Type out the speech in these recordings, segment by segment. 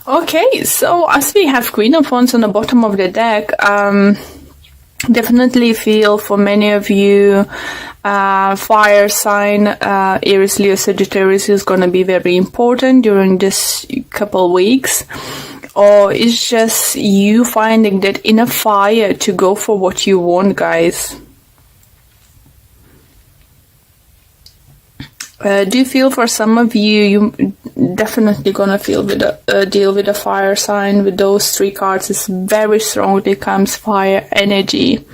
Okay, so as we have Queen of Wands on the bottom of the deck, definitely feel for many of you, fire sign, Aries, Leo, Sagittarius is going to be very important during this couple weeks. Or it's just you finding that inner fire to go for what you want, guys. Do you feel for some of you, you definitely gonna feel with deal with a fire sign with those three cards. It's very strongly comes fire energy.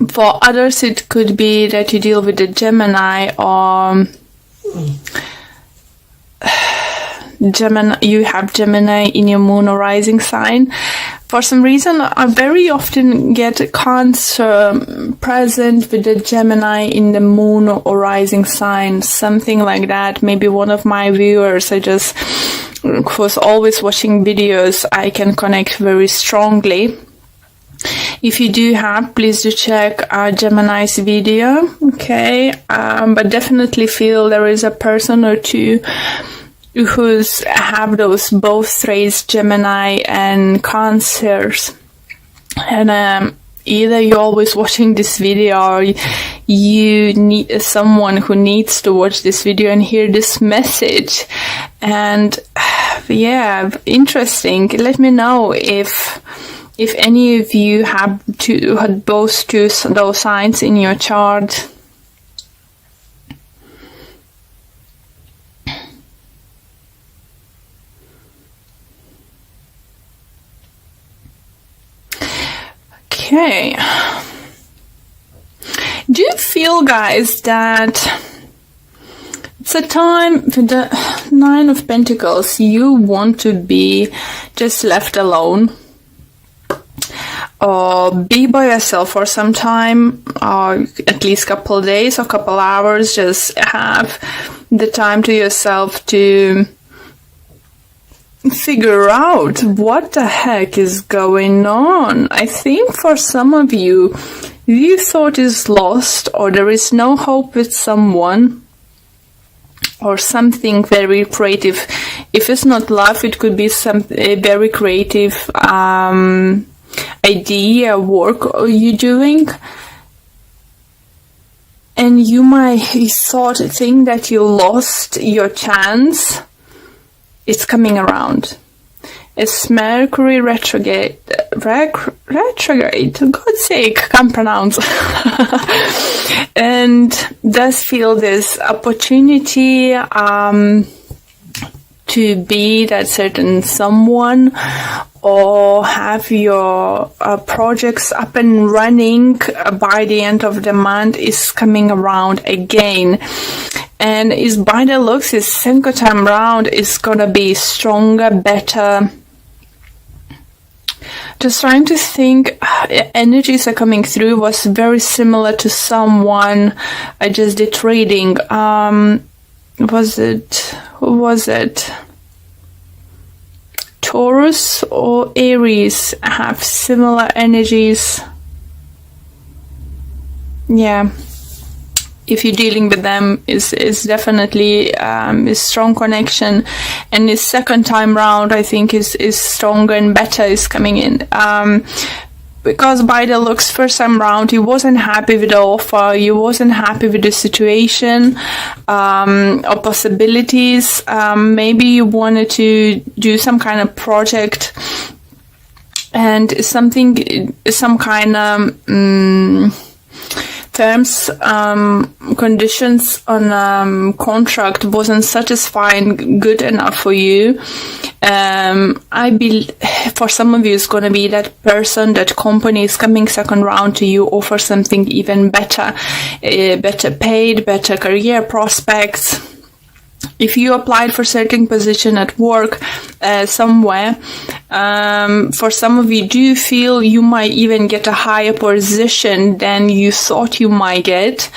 For others, it could be that you deal with a Gemini or Gemini. You have Gemini in your moon or rising sign. For some reason, I very often get Cancer present with the Gemini in the moon or rising sign, something like that. Maybe one of my viewers, I just was always watching videos, I can connect very strongly. If you do have, please do check Gemini's video, okay? But definitely feel there is a person or two who's have those both traits, Gemini and Cancers, and either you're always watching this video or you need someone who needs to watch this video and hear this message. And yeah, interesting. Let me know if any of you have both those signs in your chart. Okay. Do you feel, guys, that it's a time with the Nine of Pentacles you want to be just left alone, or be by yourself for some time, or at least a couple of days or couple hours, just have the time to yourself to figure out what the heck is going on? I think for some of you, you thought is lost, or there is no hope with someone, or something very creative. If it's not love, it could be some very creative idea, work you're doing, and you might think that you lost your chance. It's coming around. It's Mercury retrograde. God's sake, can't pronounce. And does feel this opportunity to be that certain someone, or have your projects up and running by the end of the month is coming around again. And is by the looks, is second time round is gonna be stronger, better. Just trying to think, energies are coming through was very similar to someone I just did reading. Who was it? Taurus or Aries have similar energies. Yeah. If you're dealing with them, is definitely is strong connection, and this second time round I think is stronger and better is coming in, because by the looks first time round you wasn't happy with the offer, you wasn't happy with the situation or possibilities. Maybe you wanted to do some kind of project and some kind of terms, conditions on contract wasn't satisfying, good enough for you. I believe for some of you it's going to be that person, that company is coming second round to you, offer something even better, better paid, better career prospects. If you applied for certain position at work somewhere, for some of you, do you feel you might even get a higher position than you thought you might get?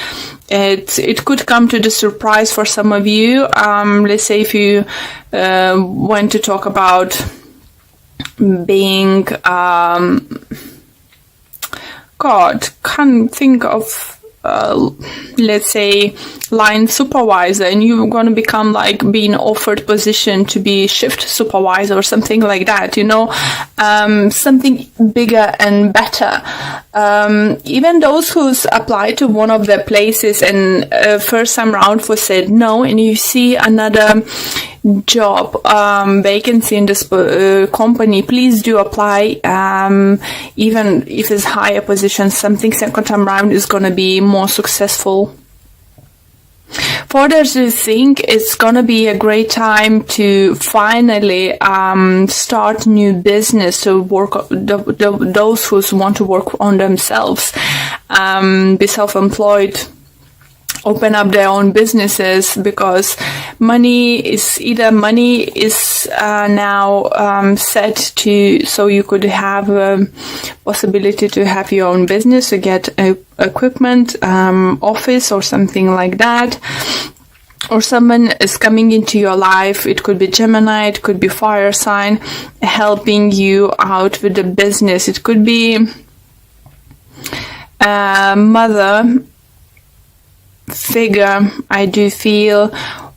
It could come to the surprise for some of you. Let's say if you want to talk about being, God, can't think of, let's say line supervisor, and you're going to become like being offered position to be shift supervisor or something like that, you know, something bigger and better. Even those who's applied to one of the places and first time round was said no, and you see another job vacancy in this company, please do apply. Even if it's higher position, something second time round is going to be more successful. For others who think it's going to be a great time to finally start new business, to work, those who want to work on themselves, be self-employed, open up their own businesses, because money is now set to, so you could have a possibility to have your own business, to get equipment, office or something like that. Or someone is coming into your life, it could be Gemini, it could be fire sign, helping you out with the business. It could be mother figure, I do feel,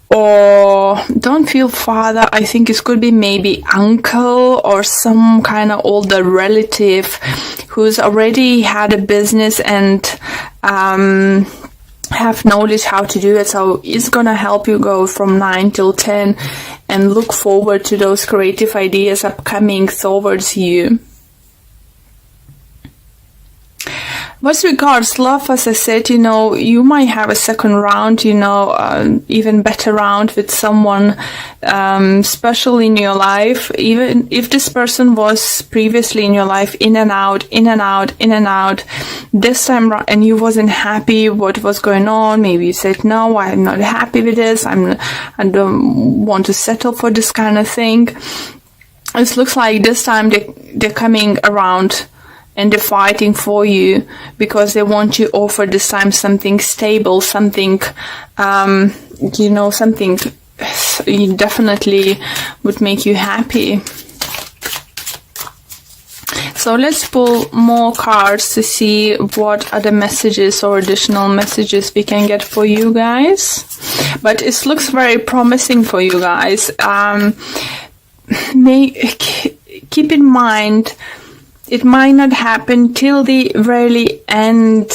or don't feel father. I think it could be maybe uncle or some kind of older relative who's already had a business and have knowledge how to do it. So it's gonna help you go from 9 till 10 and look forward to those creative ideas upcoming towards you. With regards love, as I said, you know, you might have a second round, you know, even better round with someone special in your life. Even if this person was previously in your life, in and out, this time and you wasn't happy what was going on, maybe you said, no, I'm not happy with this, I don't want to settle for this kind of thing. It looks like this time they're coming around and they're fighting for you, because they want to offer this time something stable, something, you know, something definitely would make you happy. So let's pull more cards to see what other messages or additional messages we can get for you guys. But it looks very promising for you guys. Keep in mind, it might not happen till the very end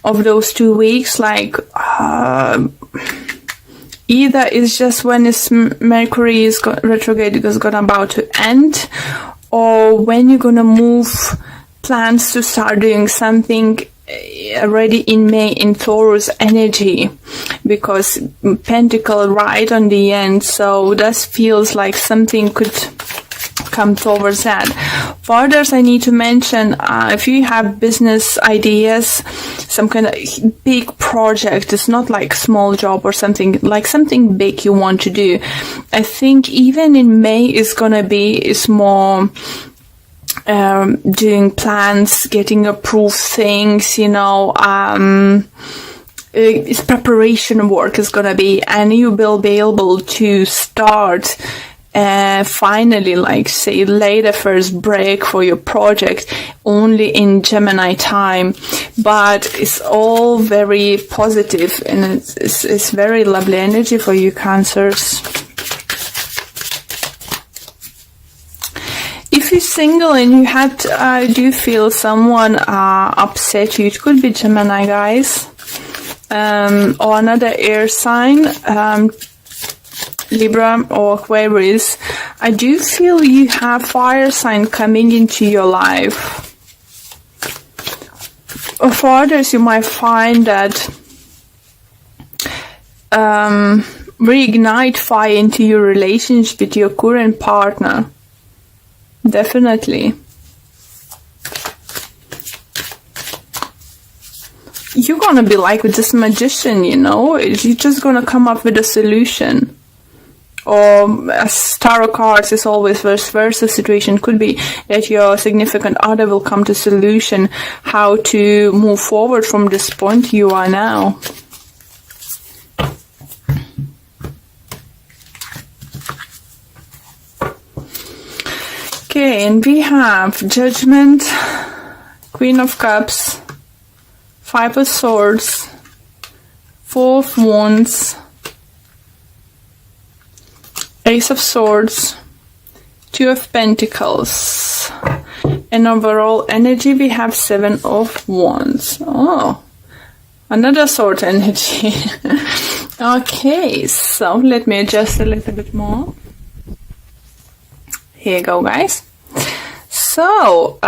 of those 2 weeks, like either it's just when this Mercury is retrograde is about to end, or when you're gonna move plans to start doing something already in May in Taurus energy, because Pentacle right on the end, so that feels like something could come towards that. For others, I need to mention, if you have business ideas, some kind of big project, it's not like small job or something, like something big you want to do, I think even in May is more doing plans, getting approved things, you know, it's preparation work is gonna be, and you will be able to start finally, like say, lay the first break for your project only in Gemini time. But it's all very positive, and it's very lovely energy for you, Cancers. If you're single and you do feel someone upset you, it could be Gemini, guys, or another air sign, Libra or Aquarius. I do feel you have fire sign coming into your life. Or for others, you might find that reignite fire into your relationship with your current partner. Definitely. You're gonna be like with this magician, you know, you're just gonna come up with a solution. Or as tarot cards is always vice versa situation, could be that your significant other will come to solution how to move forward from this point you are now. Okay, and we have Judgment, Queen of Cups, Five of Swords, Four of Wands, Ace of Swords, Two of Pentacles, and overall energy we have Seven of Wands. Oh, another sword energy. Okay, so let me adjust a little bit more. Here you go, guys. So,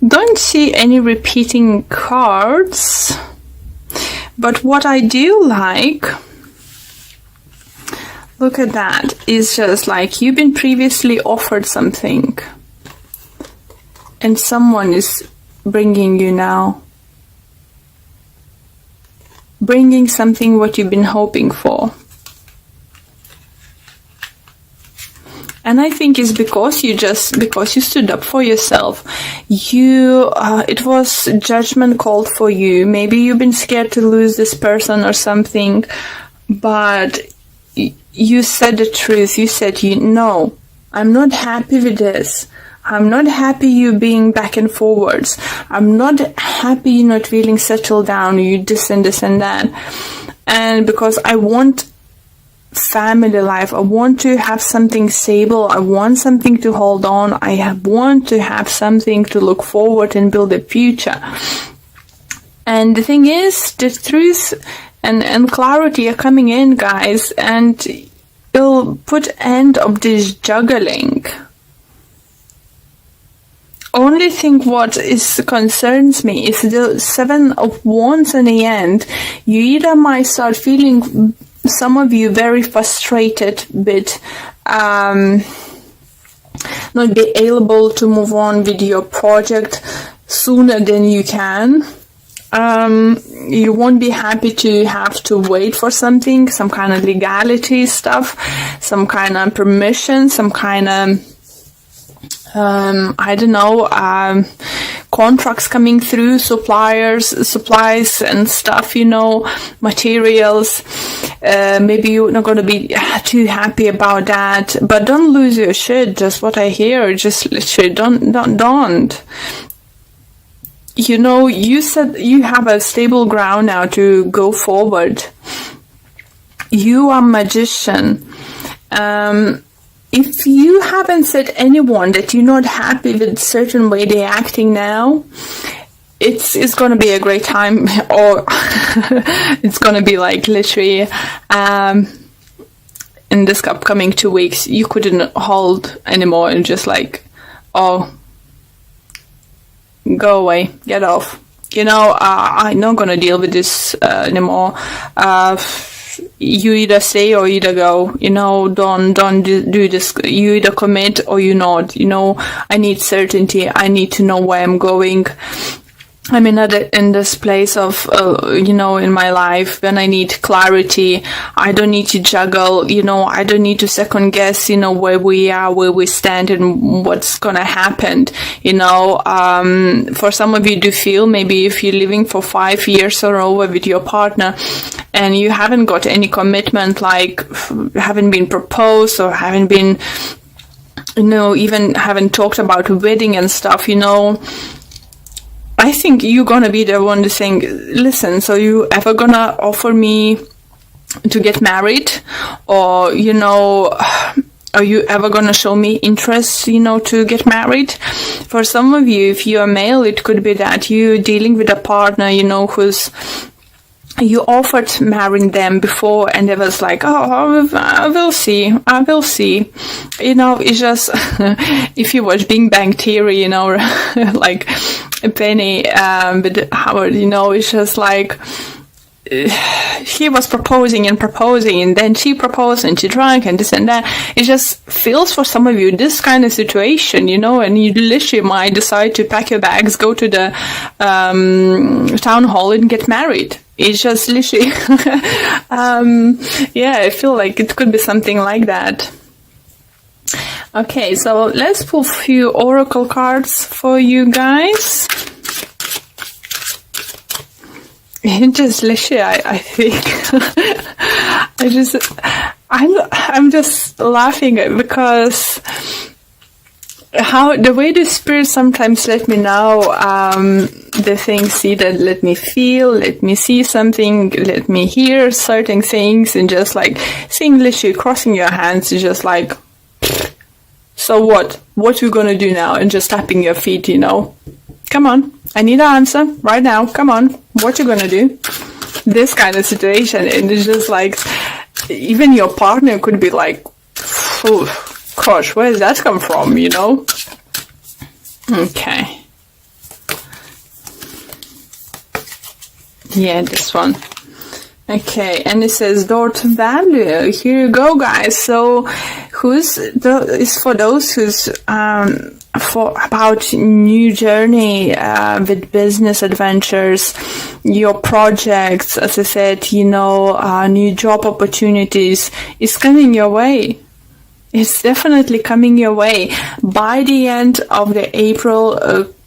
don't see any repeating cards, but what I do like, look at that, is just like you've been previously offered something and someone is bringing you now, bringing something what you've been hoping for. And I think it's because you stood up for yourself. It was judgment called for you. Maybe you've been scared to lose this person or something, but you said the truth. You said, no, I'm not happy with this. I'm not happy you being back and forwards. I'm not happy you not feeling settled down. You this and that. And because I want family life, I want to have something stable, I want something to hold on, I want to have something to look forward and build a future. And the thing is, the truth and clarity are coming in, guys, and it'll put end of this juggling. Only thing what concerns me is the Seven of Wands in the end. You either might start feeling, some of you, very frustrated with not be able to move on with your project sooner than you can. You won't be happy to have to wait for something, some kind of legality stuff, some kind of permission, some kind of contracts coming through, supplies and stuff, materials. Maybe you're not going to be too happy about that, but don't lose your shit. Just what I hear, just literally don't. You said you have a stable ground now to go forward. You are magician. If you haven't said anyone that you're not happy with certain way they're acting now, it's going to be a great time, or it's going to be like literally in this upcoming 2 weeks, you couldn't hold anymore and just like, oh, go away, get off. I'm not going to deal with this anymore. You either stay or either go, don't do this. You either commit or you not, I need certainty. I need to know where I'm going. I'm in this place of, in my life when I need clarity. I don't need to juggle, I don't need to second guess, where we are, where we stand and what's gonna happen. For some of you do feel, maybe if you're living for 5 years or over with your partner and you haven't got any commitment, like haven't been proposed or haven't been, even haven't talked about wedding and stuff, I think you're gonna be the one saying, listen, so you ever gonna offer me to get married? Or, are you ever gonna show me interest, to get married? For some of you, if you're male, it could be that you're dealing with a partner, who's, you offered marrying them before and they was like, oh, I will see. It's just, if you watch Big Bang Theory, like Penny with Howard, it's just like, he was proposing and then she proposed and she drank and this and that. It just feels for some of you this kind of situation, and you literally might decide to pack your bags, go to the town hall and get married. It's just literally, I feel like it could be something like that. Okay, so let's pull a few oracle cards for you guys. It just literally, I think, I'm just laughing because how the way the spirit sometimes let me know the things, see that let me feel, let me see something, let me hear certain things, and just like seeing literally crossing your hands is just like, so what you gonna do now, and just tapping your feet, come on, I need an answer right now, come on, what you gonna do, this kind of situation. And it's just like, even your partner could be like, oh gosh, where does that come from, Okay. Yeah, this one. Okay, and it says Dort value. Here you go, guys. So, is for those who's about new journey with business adventures, your projects, as I said, new job opportunities is coming your way. It's definitely coming your way. By the end of the April,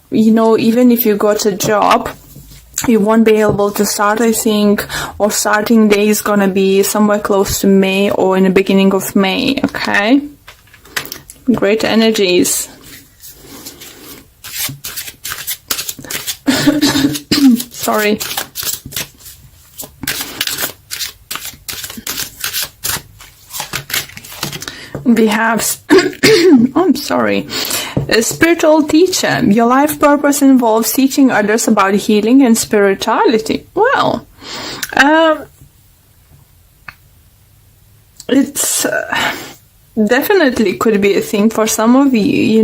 even if you got a job, you won't be able to start, I think, or starting day is gonna be somewhere close to May or in the beginning of May, okay? Great energies. Sorry. We have, I'm sorry, a spiritual teacher. Your life purpose involves teaching others about healing and spirituality. Well, it's definitely could be a thing for some of you.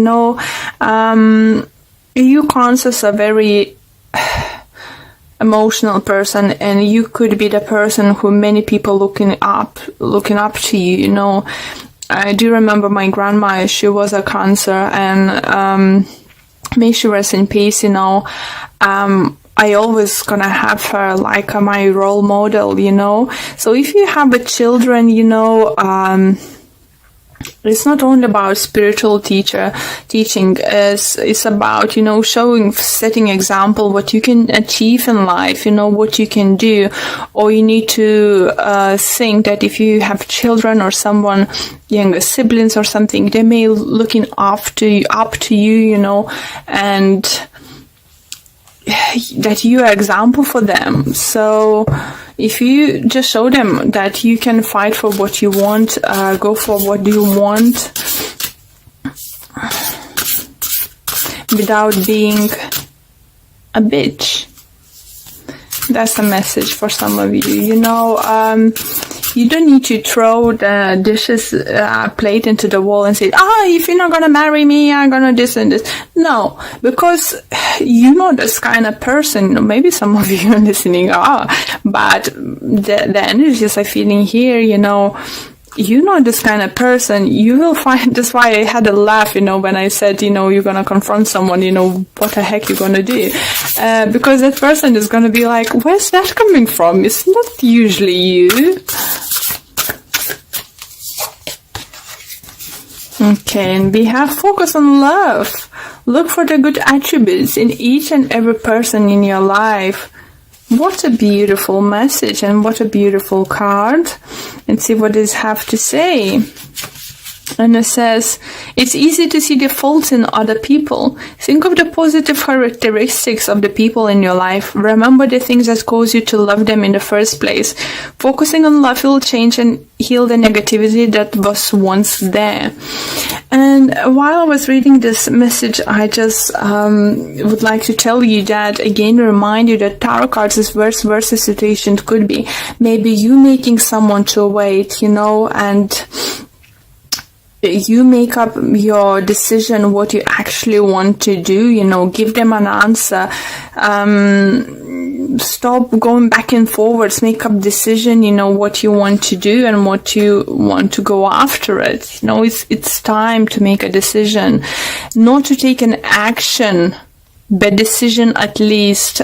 You conscious a very emotional person, and you could be the person who many people looking up to you. I do remember my grandma, she was a Cancer, and may she rest in peace, I always gonna have her like my role model, So if you have a children, it's not only about spiritual teaching, it's about, showing, setting example, what you can achieve in life, what you can do. Or you need to think that if you have children or someone, younger siblings or something, they may looking up to you, and that you are example for them. So if you just show them that you can fight for what you want, go for what you want without being a bitch. That's a message for some of you. You don't need to throw the dishes plate into the wall and say, if you're not gonna marry me, I'm gonna this and this. No, because you're not this kind of person. Maybe some of you listening are, but the energies I'm feeling here, you're not this kind of person. You will find, that's why I had a laugh, when I said, you're gonna confront someone, what the heck you're gonna do? Because that person is gonna be like, where's that coming from? It's not usually you. Okay, and we have focus on love. Look for the good attributes in each and every person in your life. What a beautiful message, and what a beautiful card. And see what it have to say. And it says, it's easy to see the faults in other people. Think of the positive characteristics of the people in your life. Remember the things that cause you to love them in the first place. Focusing on love will change and heal the negativity that was once there. And while I was reading this message, I just would like to tell you that, again, remind you that tarot cards is vice versa situation could be. Maybe you making someone to wait, and you make up your decision what you actually want to do, give them an answer, stop going back and forwards, make up decision, what you want to do and what you want to go after it. It's time to make a decision, not to take an action, but decision at least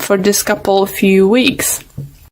for this few weeks.